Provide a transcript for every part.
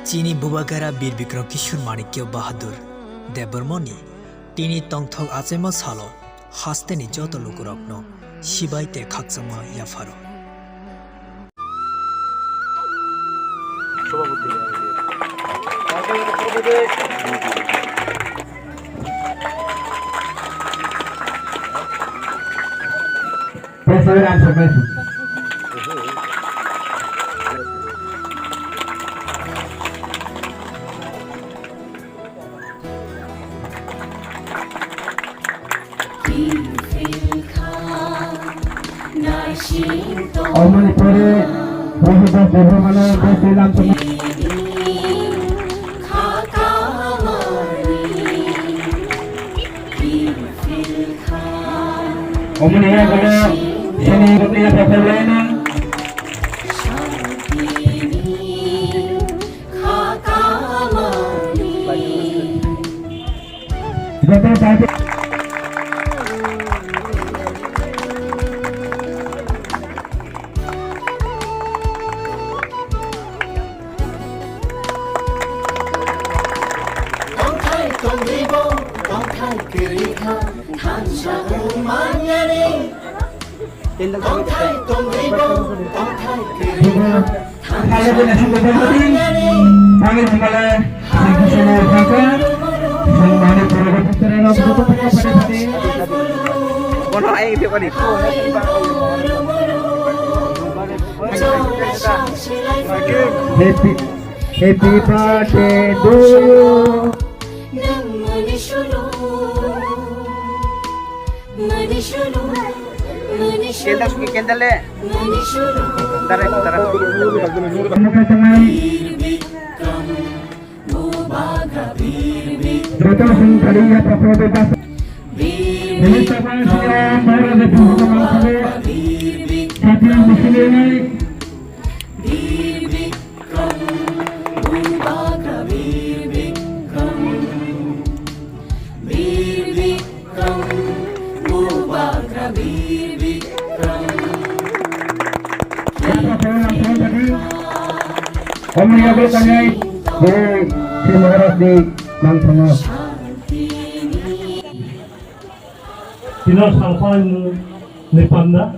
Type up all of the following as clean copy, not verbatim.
चीनी बुबागारा बीर विक्रम किशोर माणिक्य बाहादुर देबरमणि टिनी तंगथक आचेमा सालो हास्तेनि जत लोकरत्न सिबाइते खाकचमा याफारो Omani pore bahasa Burmana Basilam Omani ya kada sini rupiah berlain Betul saja Kalau punya sumber penting, kami kembali bersama kakak, kembali berobat secara langsung pada hari. Kono aing itu kali. Happy birthday to you. Kendal suki kendal le. Om ya bertanya di Maharaj di Mangsono. Tino salpan ni panda,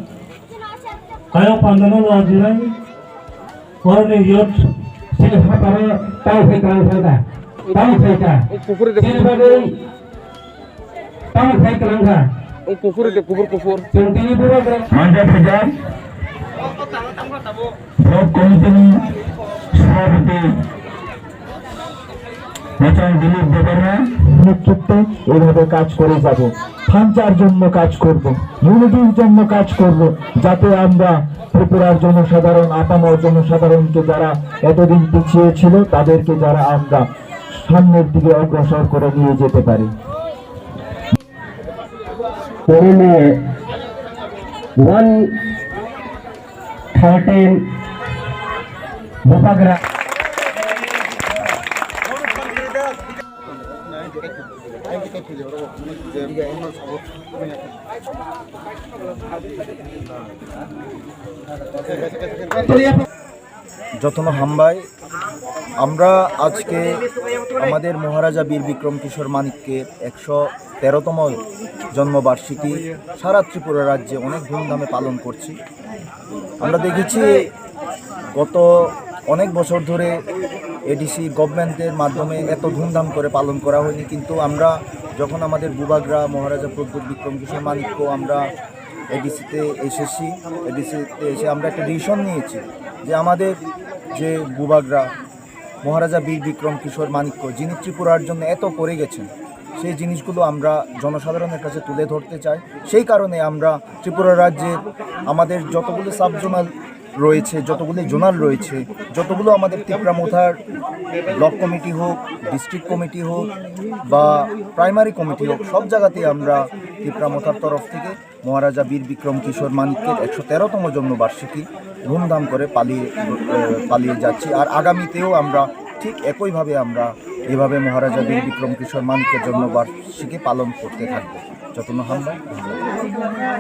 kaya panda no lajilai, orang ni yot, Saya para tahu saya. Ini bagai tahu saya kelangka. Kufur. Ini buat Manja Pejan Blok Komite Shabati Macam Dilip Debarna নেতৃত্বে এইভাবে কাজ করে যাব ফাঞ্চার জন্য কাজ করব ইউনিটির জন্য কাজ করব যাতে আমরা ত্রিপুরার জনসাধারণ আপামর জনসাধারণকে যারা এতদিন পিছিয়ে ছিল তাদেরকে যারা আমরা সামনের দিকে অগ্রসর করে নিয়ে যেতে পারি পরিণে 113 বুপাগরা যতন হামবাই আমরা আজকে আমাদের মহারাজা বীর বিক্রম কিশোর মানিক্যের 113তম জন্মবার্ষিকী সারা ত্রিপুরা রাজ্যে অনেক ধুমধামে পালন করছি। আমরা দেখেছি গত অনেক বছর ধরে এডিসি গভর্নমেন্টের মাধ্যমে এত ধুমধাম করে পালন করা হয়নি, কিন্তু আমরা যখন আমাদের বুবাগরা মহারাজা প্রদ্যুৎ বিক্রম কিশোর মানিক্য আমরা এডিসিতে এসে আমরা একটা ডিসিশন নিয়েছি যে আমাদের যে বুবাগরা মহারাজা বীর বিক্রম কিশোর মানিক্য যিনি ত্রিপুরার জন্য এত করে গেছেন সেই জিনিসগুলো আমরা জনসাধারণের কাছে তুলে ধরতে চাই। সেই কারণে আমরা ত্রিপুরা রাজ্যের আমাদের যতগুলো সাবজোনাল রয়েছে, যতগুলো জোনাল রয়েছে, যতগুলো আমাদের টিপ্রামোথার ব্লক কমিটি হোক, ডিস্ট্রিক্ট কমিটি হোক বা প্রাইমারি কমিটি হোক, সব জায়গাতেই আমরা টিপ্রামোথার তরফ থেকে মহারাজা বীর বিক্রম কিশোর মানিক্যের 113তম জন্মবার্ষিকী ধুমধাম করে পালিয়ে যাচ্ছি। আর আগামীতেও আমরা ঠিক একইভাবে আমরা এভাবে মহারাজা বীর বিক্রম কিশোর মানিক্যের জন্মবার্ষিকী পালন করতে থাকবো। যতন হামলা।